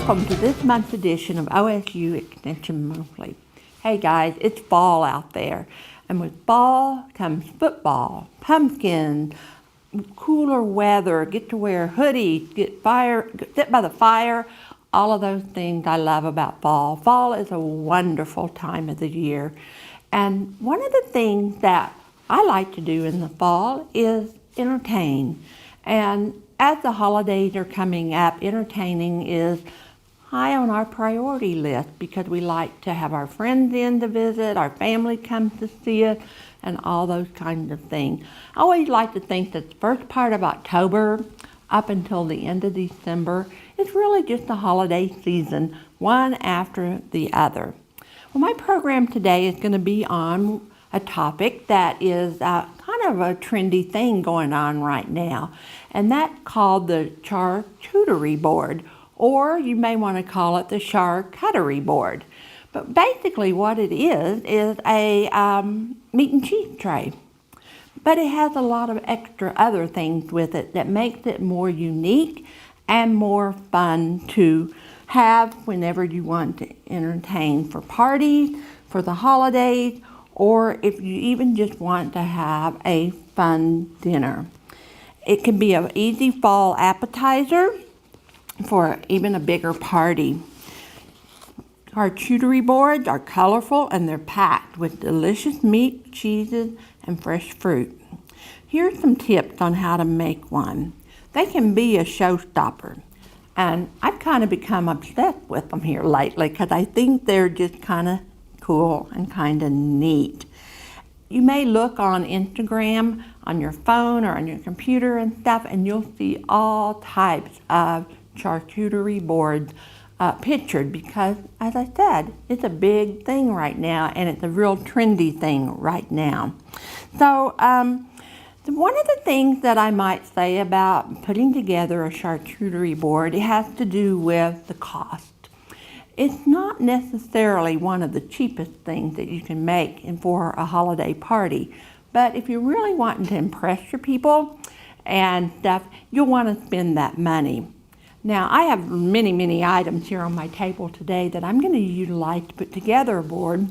Welcome to this month's edition of OSU Extension Monthly. Hey guys, it's fall out there, and with fall comes football, pumpkins, cooler weather, get to wear hoodies, sit by the fire, all of those things I love about fall. Fall is a wonderful time of the year, and one of the things that I like to do in the fall is entertain. And as the holidays are coming up, entertaining is high on our priority list because we like to have our friends in to visit, our family comes to see us, and all those kinds of things. I always like to think that the first part of October up until the end of December is really just a holiday season, one after the other. Well, my program today is going to be on a topic that is kind of a trendy thing going on right now, and that's called the charcuterie board, or you may want to call it the charcuterie board. But basically what it is a meat and cheese tray. But it has a lot of extra other things with it that makes it more unique and more fun to have whenever you want to entertain for parties, for the holidays, or if you even just want to have a fun dinner. It can be an easy fall appetizer for even a bigger party. Charcuterie boards are colorful and they're packed with delicious meat, cheeses, and fresh fruit. Here's some tips on how to make one. They can be a showstopper, and I've kind of become obsessed with them here lately because I think they're just kind of cool and kind of neat. You may look on Instagram on your phone or on your computer and stuff, and you'll see all types of charcuterie boards pictured because, as I said, it's a big thing right now, and it's a real trendy thing right now. So one of the things that I might say about putting together a charcuterie board, it has to do with the cost. It's not necessarily one of the cheapest things that you can make for a holiday party, but if you're really wanting to impress your people and stuff, you'll want to spend that money. Now, I have many items here on my table today that I'm going to utilize to put together a board.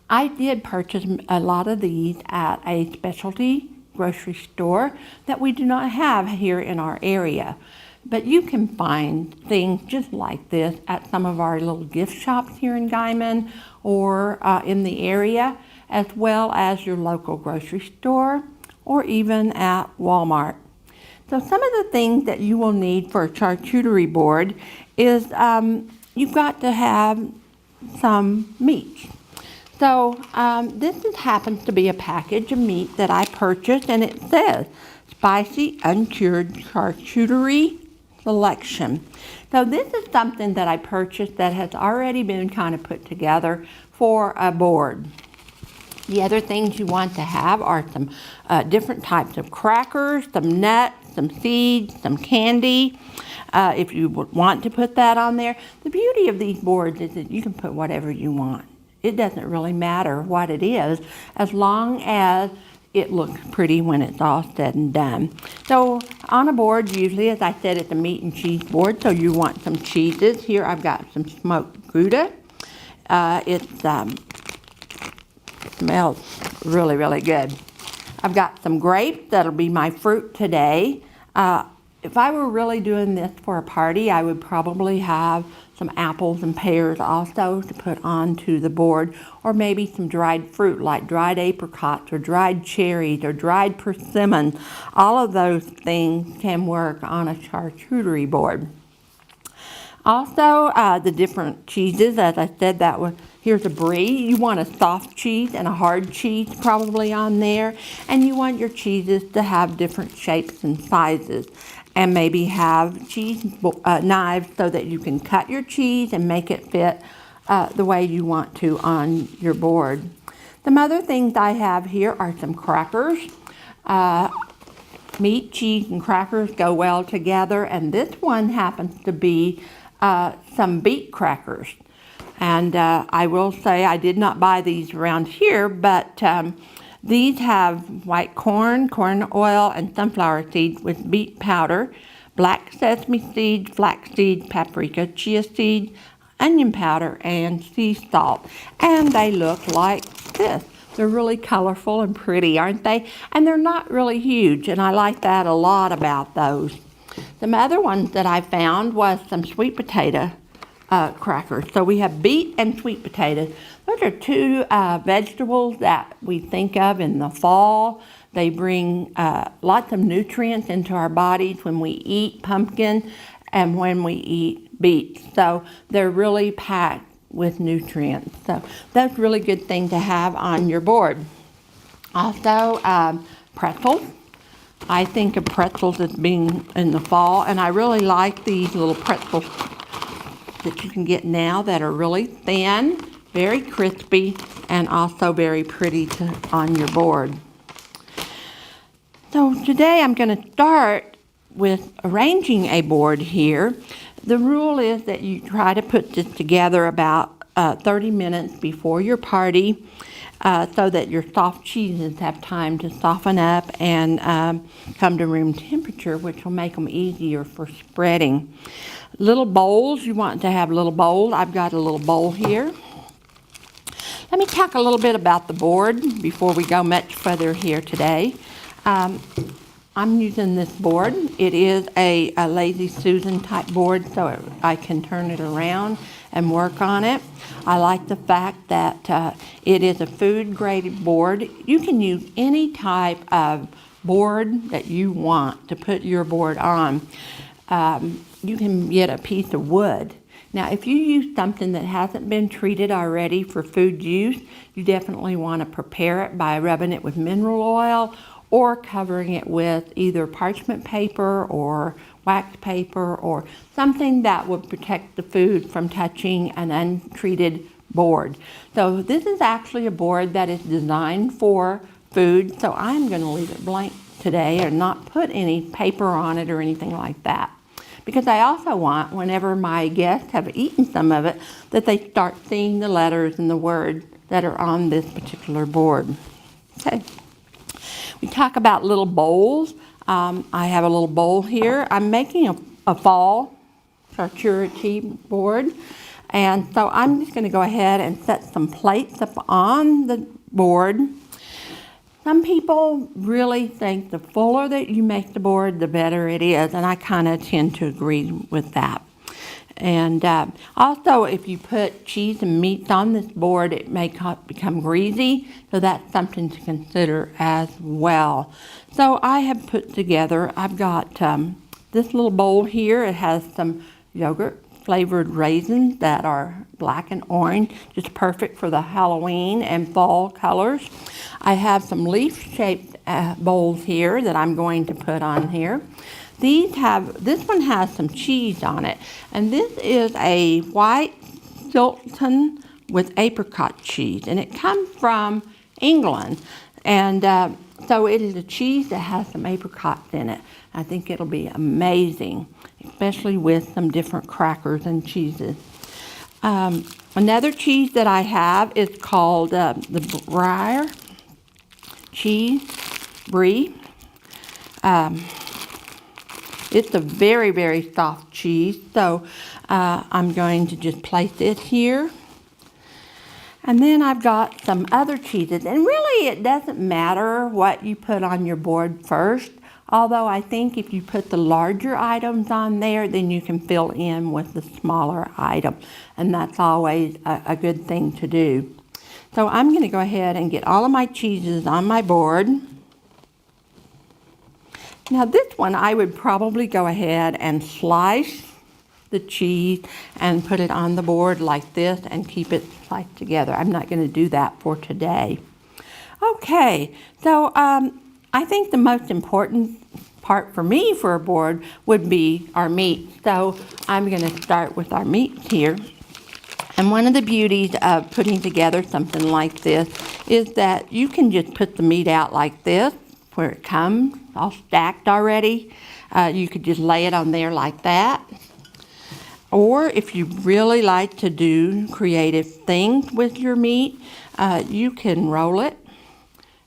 I did purchase a lot of these at a specialty grocery store that we do not have here in our area. But you can find things just like this at some of our little gift shops here in Guyman or in the area, as well as your local grocery store or even at Walmart. So some of the things that you will need for a charcuterie board is you've got to have some meat. So this happens to be a package of meat that I purchased, and it says spicy uncured charcuterie selection. So this is something that I purchased that has already been kind of put together for a board. The other things you want to have are some different types of crackers, some nuts, some seeds, some candy, if you would want to put that on there. The beauty of these boards is that you can put whatever you want. It doesn't really matter what it is, as long as it looks pretty when it's all said and done. So on a board, usually, as I said, it's a meat and cheese board, so you want some cheeses. Here I've got some smoked Gouda. It smells really good. I've got some grapes. That'll be my fruit today. If I were really doing this for a party, I would probably have some apples and pears also to put onto the board, or maybe some dried fruit like dried apricots or dried cherries or dried persimmons. All of those things can work on a charcuterie board. Also, the different cheeses, as I said, here's a brie. You want a soft cheese and a hard cheese probably on there, and you want your cheeses to have different shapes and sizes, and maybe have cheese knives so that you can cut your cheese and make it fit the way you want to on your board. Some other things I have here are some crackers. Meat, cheese, and crackers go well together, and this one happens to be some beet crackers. And I will say I did not buy these around here, but these have white corn, corn oil, and sunflower seeds with beet powder. black sesame seeds, flax seeds, paprika, chia seeds, onion powder, and sea salt. And they look like this. They're really colorful and pretty, aren't they? And they're not really huge, and I like that a lot about those. Some other ones that I found was some sweet potato crackers. So we have beet and sweet potatoes. Those are two vegetables that we think of in the fall. They bring lots of nutrients into our bodies when we eat pumpkin and when we eat beets. So they're really packed with nutrients. So that's a really good thing to have on your board. Also, pretzels. I think of pretzels as being in the fall, and I really like these little pretzels that you can get now that are really thin, very crispy, and also very pretty on your board. So today I'm going to start with arranging a board here. The rule is that you try to put this together about 30 minutes before your party so that your soft cheeses have time to soften up and come to room temperature, which will make them easier for spreading. Little bowls, you want to have little bowls. I've got a little bowl here. Let me talk a little bit about the board before we go much further here today. I'm using this board. It is a Lazy Susan type board, so I can turn it around and work on it. I like the fact that it is a food graded board. You can use any type of board that you want to put your board on. You can get a piece of wood. Now, if you use something that hasn't been treated already for food use, you definitely want to prepare it by rubbing it with mineral oil or covering it with either parchment paper or wax paper or something that would protect the food from touching an untreated board. So this is actually a board that is designed for food, so I'm going to leave it blank today and not put any paper on it or anything like that. Because I also want, whenever my guests have eaten some of it, that they start seeing the letters and the words that are on this particular board. Okay. We talk about little bowls. I have a little bowl here. I'm making a fall charcuterie board. And so I'm just going to go ahead and set some plates up on the board. Some people really think the fuller that you make the board, the better it is. And I kind of tend to agree with that. And also, if you put cheese and meats on this board, it may become greasy, so that's something to consider as well. So I have put together, I've got this little bowl here. It has some yogurt flavored raisins that are black and orange, just perfect for the Halloween and fall colors. I have some leaf-shaped bowls here that I'm going to put on here. This one has some cheese on it, and this is a white Stilton with apricot cheese, and it comes from England, and so it is a cheese that has some apricots in it. I think it'll be amazing, especially with some different crackers and cheeses. Another cheese that I have is called the Brie cheese, Brie. It's a very, very soft cheese, so I'm going to just place it here. And then I've got some other cheeses, and really it doesn't matter what you put on your board first, although I think if you put the larger items on there, then you can fill in with the smaller item, and that's always a good thing to do. So I'm going to go ahead and get all of my cheeses on my board. Now this one, I would probably go ahead and slice the cheese and put it on the board like this and keep it sliced together. I'm not going to do that for today. Okay, so I think the most important part for me for a board would be our meat. So I'm going to start with our meat here. And one of the beauties of putting together something like this is that you can just put the meat out like this, where it comes all stacked already. You could just lay it on there like that. Or if you really like to do creative things with your meat, you can roll it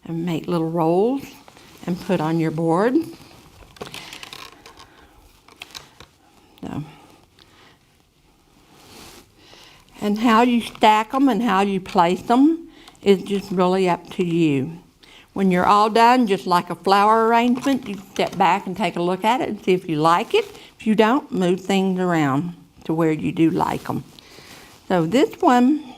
and make little rolls and put on your board. And how you stack them and how you place them is just really up to you. When you're all done, just like a flower arrangement, you step back and take a look at it and see if you like it. If you don't, move things around to where you do like them. So this one,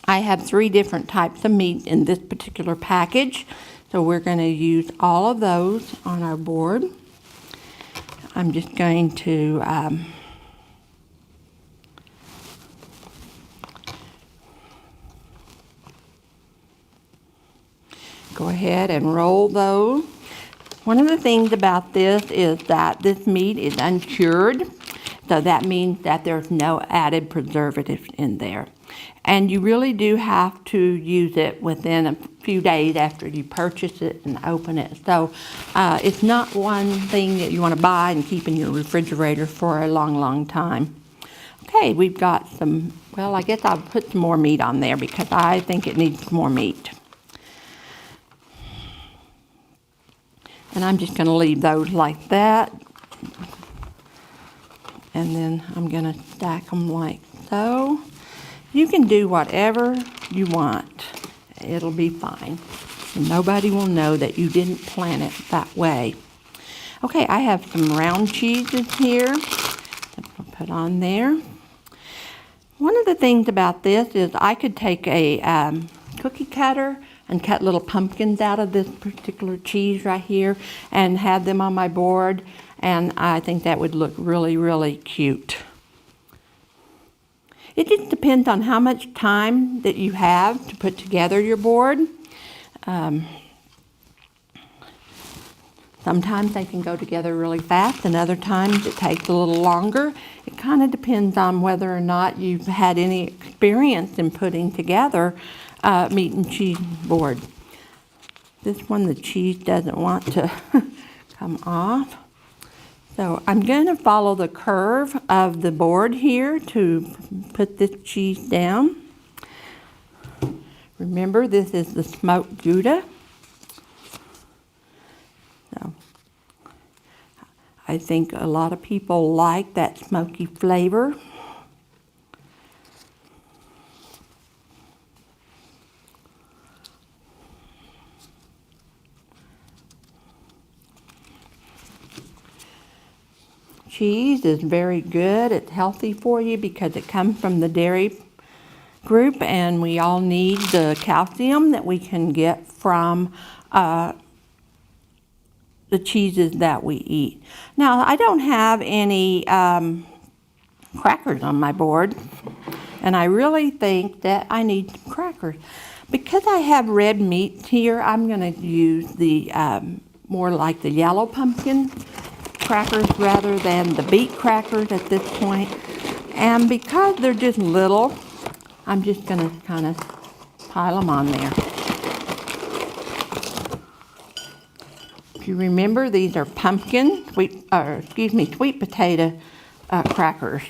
I have 3 different types of meat in this particular package. So we're going to use all of those on our board. I'm just going to go ahead and roll those. One of the things about this is that this meat is uncured, so that means that there's no added preservatives in there. And you really do have to use it within a few days after you purchase it and open it. So it's not one thing that you want to buy and keep in your refrigerator for a long, long time. Okay, we've got some, well, I guess I'll put some more meat on there because I think it needs more meat. And I'm just going to leave those like that. And then I'm going to stack them like so. You can do whatever you want. It'll be fine. And nobody will know that you didn't plan it that way. Okay, I have some round cheeses here. I'll put on there. One of the things about this is I could take a cookie cutter and cut little pumpkins out of this particular cheese right here and have them on my board, and I think that would look really, really cute. It just depends on how much time that you have to put together your board. Sometimes they can go together really fast, and other times it takes a little longer. It kind of depends on whether or not you've had any experience in putting together meat and cheese board. This one, the cheese doesn't want to come off. So I'm going to follow the curve of the board here to put this cheese down. Remember, this is the smoked Gouda. So I think a lot of people like that smoky flavor. Cheese is very good. It's healthy for you because it comes from the dairy group, and we all need the calcium that we can get from the cheeses that we eat. Now, I don't have any crackers on my board, and I really think that I need some crackers. Because I have red meat here, I'm going to use the more like the yellow pumpkin crackers rather than the beet crackers at this point. And because they're just little, I'm just going to kind of pile them on there. If you remember, these are pumpkin, sweet potato crackers.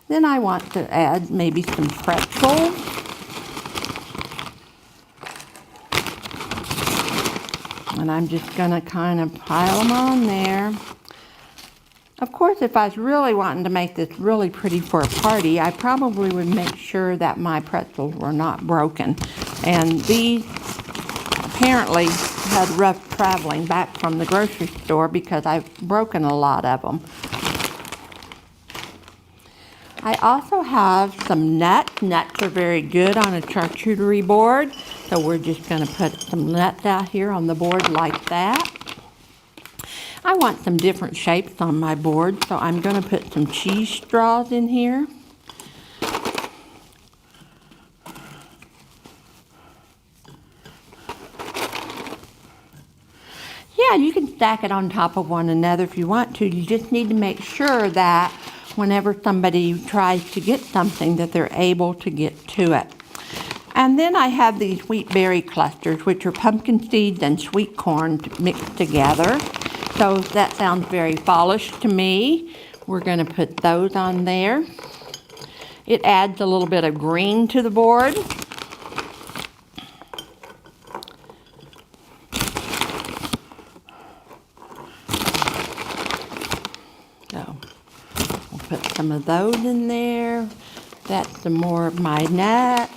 Then I want to add maybe some pretzels. And I'm just going to kind of pile them on there. Of course, if I was really wanting to make this really pretty for a party, I probably would make sure that my pretzels were not broken. And these apparently had rough traveling back from the grocery store because I've broken a lot of them. I also have some nuts. Nuts are very good on a charcuterie board. So we're just going to put some nuts out here on the board like that. I want some different shapes on my board, so I'm going to put some cheese straws in here. Yeah, you can stack it on top of one another if you want to. You just need to make sure that whenever somebody tries to get something that they're able to get to it. And then I have these wheat berry clusters, which are pumpkin seeds and sweet corn mixed together. So that sounds very fallish to me. We're going to put those on there. It adds a little bit of green to the board. So we'll put some of those in there. That's some more of my nuts.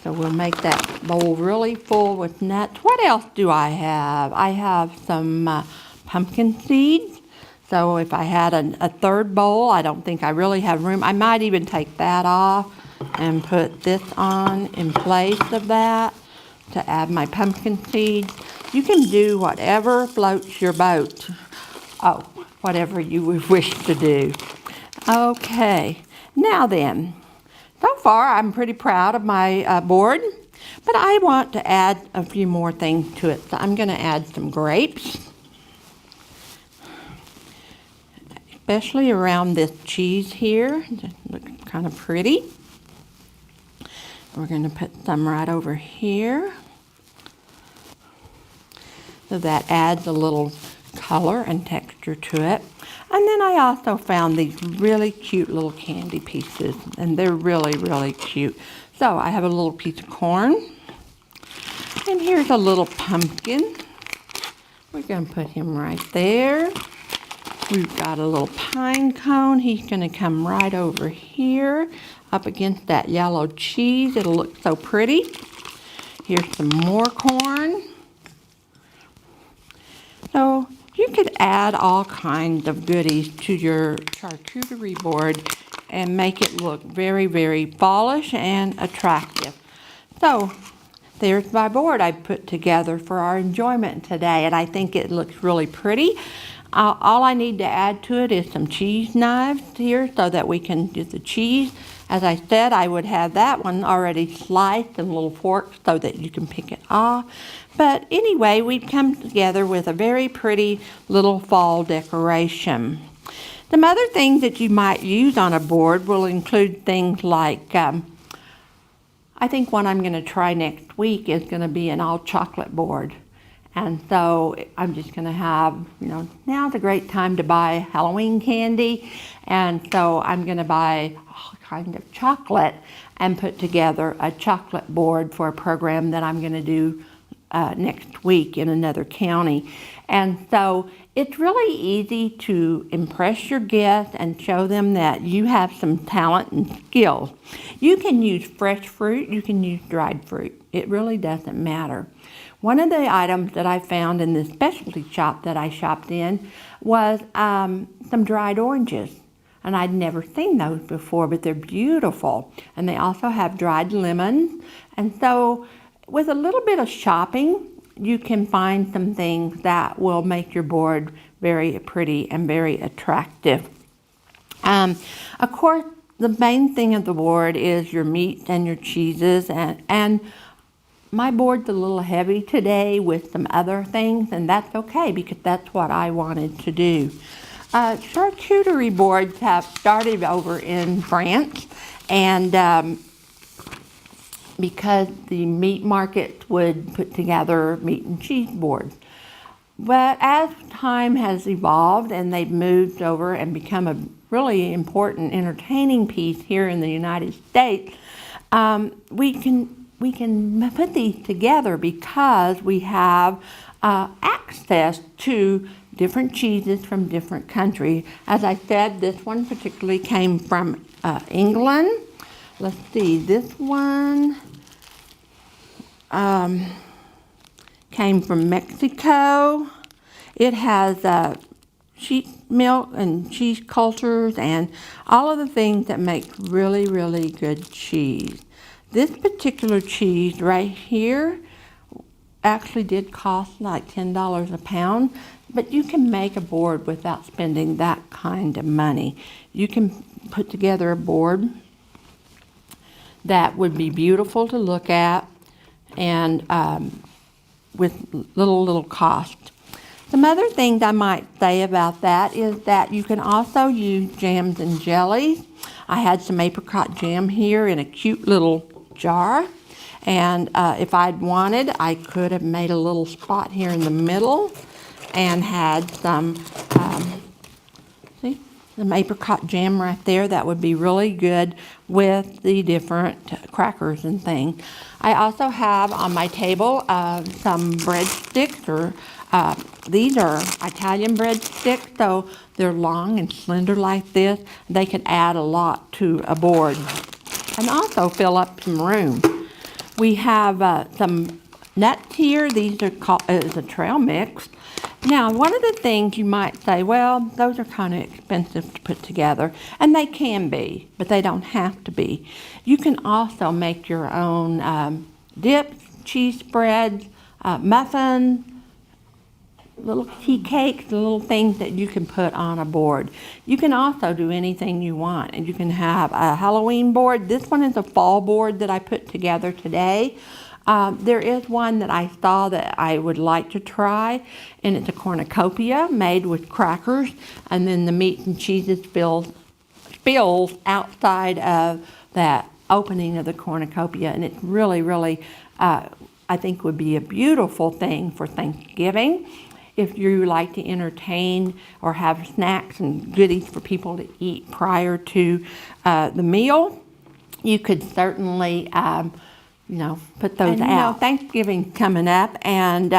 So we'll make that bowl really full with nuts. What else do I have? I have some pumpkin seeds. So if I had a third bowl, I don't think I really have room. I might even take that off and put this on in place of that to add my pumpkin seeds. You can do whatever floats your boat. Oh, whatever you would wish to do. Okay, now then, so far I'm pretty proud of my board, but I want to add a few more things to it. So I'm going to add some grapes, especially around this cheese here. It looks kind of pretty. We're going to put some right over here. So that adds a little color and texture to it. And then I also found these really cute little candy pieces, and they're really, really cute. So I have a little piece of corn, and here's a little pumpkin. We're going to put him right there. We've got a little pine cone. He's going to come right over here up against that yellow cheese. It'll look so pretty. Here's some more corn. So you could add all kinds of goodies to your charcuterie board and make it look very, very fallish and attractive. So there's my board I put together for our enjoyment today, and I think it looks really pretty. All I need to add to it is some cheese knives here so that we can do the cheese. As I said, I would have that one already sliced and little forks so that you can pick it off. But anyway, we've come together with a very pretty little fall decoration. Some other things that you might use on a board will include things like, I think one I'm going to try next week is going to be an all chocolate board. And so I'm just going to have, now's a great time to buy Halloween candy. And so I'm going to buy all kinds of chocolate and put together a chocolate board for a program that I'm going to do next week in another county. And so it's really easy to impress your guests and show them that you have some talent and skill. You can use fresh fruit, you can use dried fruit. It really doesn't matter. One of the items that I found in the specialty shop that I shopped in was some dried oranges. And I'd never seen those before, but they're beautiful. And they also have dried lemons. And so with a little bit of shopping, you can find some things that will make your board very pretty and very attractive. Of course, the main thing of the board is your meats and your cheeses, and my board's a little heavy today with some other things, and that's okay because that's what I wanted to do. Charcuterie boards have started over in France, and because the meat markets would put together meat and cheese boards. But as time has evolved and they've moved over and become a really important entertaining piece here in the United States, we can put these together because we have access to different cheeses from different countries. As I said, this one particularly came from England. Let's see, this one came from Mexico. It has sheep milk and cheese cultures and all of the things that make really, really good cheese. This particular cheese right here actually did cost like $10 a pound, but you can make a board without spending that kind of money. You can put together a board that would be beautiful to look at and with little cost. Some other things I might say about that is that you can also use jams and jellies. I had some apricot jam here in a cute little jar, and if I'd wanted, I could have made a little spot here in the middle and had some, see, some apricot jam right there. That would be really good with the different crackers and things. I also have on my table some breadsticks, or these are Italian breadsticks, so they're long and slender like this. They can add a lot to a board and also fill up some room. We have some nuts here. These are called is a trail mix. Now, one of the things you might say, well, those are kind of expensive to put together, and they can be, but they don't have to be. You can also make your own dips, cheese spreads, muffins, little tea cakes, little things that you can put on a board. You can also do anything you want, and you can have a Halloween board. This one is a fall board that I put together today. There is one that I saw that I would like to try, and it's a cornucopia made with crackers, and then the meats and cheeses spills outside of that opening of the cornucopia, and it's really, really, I think would be a beautiful thing for Thanksgiving. If you like to entertain or have snacks and goodies for people to eat prior to the meal, you could certainly put those out. Thanksgiving's coming up, and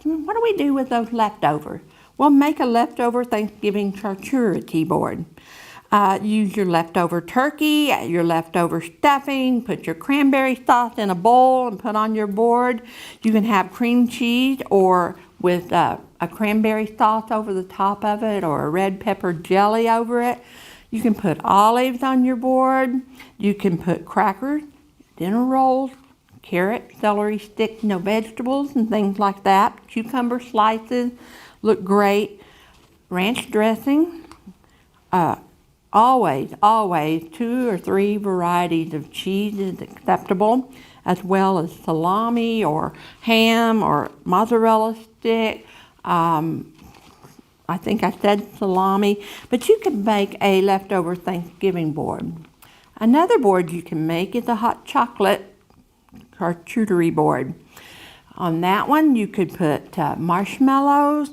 what do we do with those leftovers? Well, make a leftover Thanksgiving charcuterie board. Use your leftover turkey, your leftover stuffing, put your cranberry sauce in a bowl and put on your board. You can have cream cheese or with a cranberry sauce over the top of it, or a red pepper jelly over it. You can put olives on your board. You can put crackers, dinner rolls, carrot, celery sticks, vegetables and things like that. Cucumber slices look great. Ranch dressing. Always 2 or 3 varieties of cheese is acceptable, as well as salami or ham or mozzarella stick. I think I said salami, but you can make a leftover Thanksgiving board. Another board you can make is a hot chocolate charcuterie board. On that one, you could put marshmallows,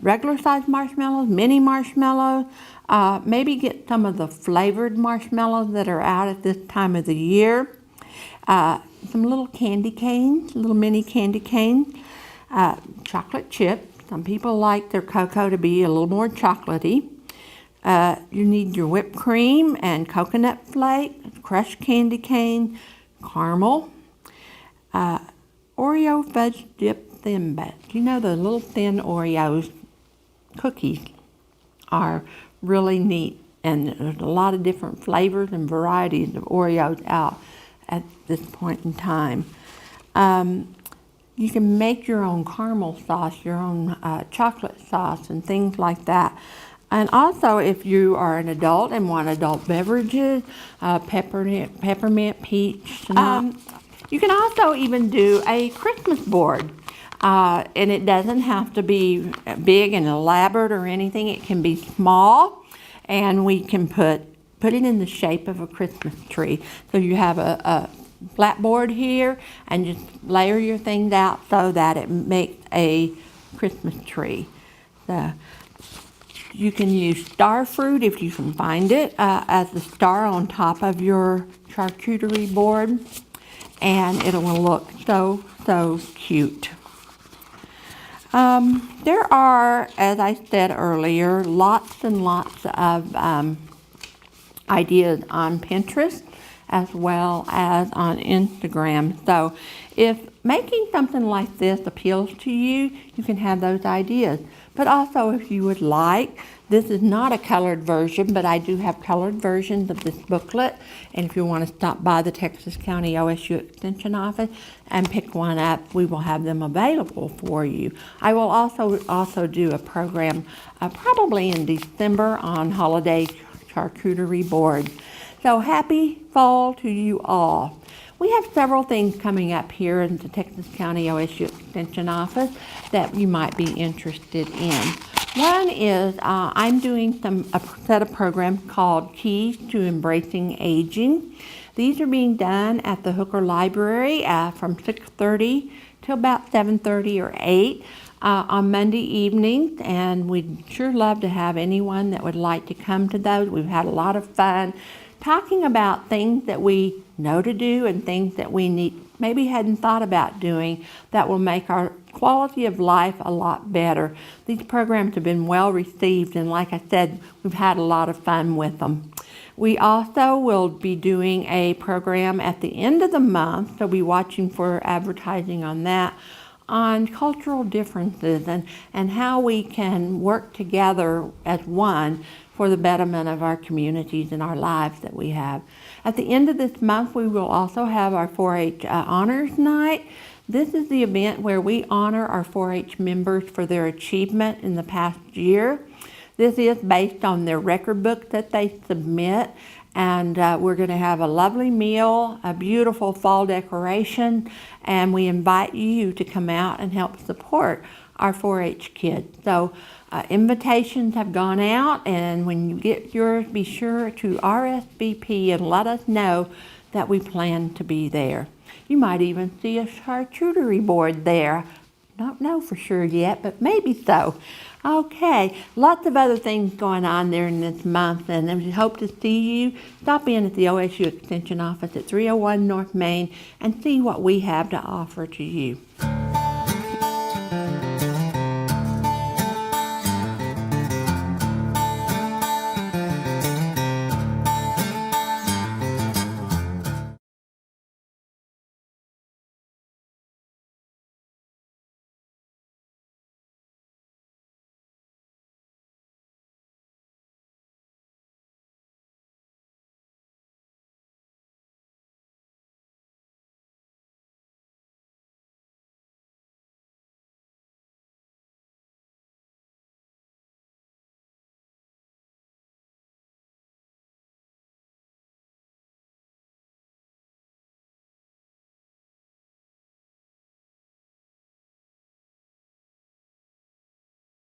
regular size marshmallows, mini marshmallows, maybe get some of the flavored marshmallows that are out at this time of the year. Some little candy canes, little mini candy canes, chocolate chips. Some people like their cocoa to be a little more chocolatey. You need your whipped cream and coconut flake, crushed candy cane, caramel, Oreo fudge dip thin bits. The little thin Oreos cookies are really neat, and there's a lot of different flavors and varieties of Oreos out at this point in time. You can make your own caramel sauce, your own chocolate sauce, and things like that. And also, if you are an adult and want adult beverages, peppermint, peach, you can also even do a Christmas board. And it doesn't have to be big and elaborate or anything. It can be small, and we can put it in the shape of a Christmas tree. So you have a flat board here, and just layer your things out so that it makes a Christmas tree. You can use star fruit, if you can find it, as the star on top of your charcuterie board, and it will look so cute. There are, as I said earlier, lots and lots of ideas on Pinterest as well as on Instagram. So if making something like this appeals to you, you can have those ideas. But also, if you would like, this is not a colored version, but I do have colored versions of this booklet. And if you want to stop by the Texas County OSU Extension Office and pick one up, we will have them available for you. I will also do a program probably in December on holiday charcuterie boards. So happy fall to you all. We have several things coming up here in the Texas County OSU Extension Office that you might be interested in. One is I'm doing a set of programs called Keys to Embracing Aging. These are being done at the Hooker Library from 6:30 till about 7:30 or 8. on Monday evenings, and we'd sure love to have anyone that would like to come to those. We've had a lot of fun talking about things that we know to do and things that we maybe hadn't thought about doing that will make our quality of life a lot better. These programs have been well received, and like I said, we've had a lot of fun with them. We also will be doing a program at the end of the month, so be watching for advertising on that, on cultural differences and how we can work together as one for the betterment of our communities and our lives that we have. At the end of this month, we will also have our 4-H Honors Night. This is the event where we honor our 4-H members for their achievement in the past year. This is based on their record book that they submit, and we're going to have a lovely meal, a beautiful fall decoration, and we invite you to come out and help support our 4-H kids. So invitations have gone out, and when you get yours, be sure to RSVP and let us know that we plan to be there. You might even see a charcuterie board there. Don't know for sure yet, but maybe so. Okay, lots of other things going on there in this month, and we hope to see you. Stop in at the OSU Extension office at 301 North Main and see what we have to offer to you.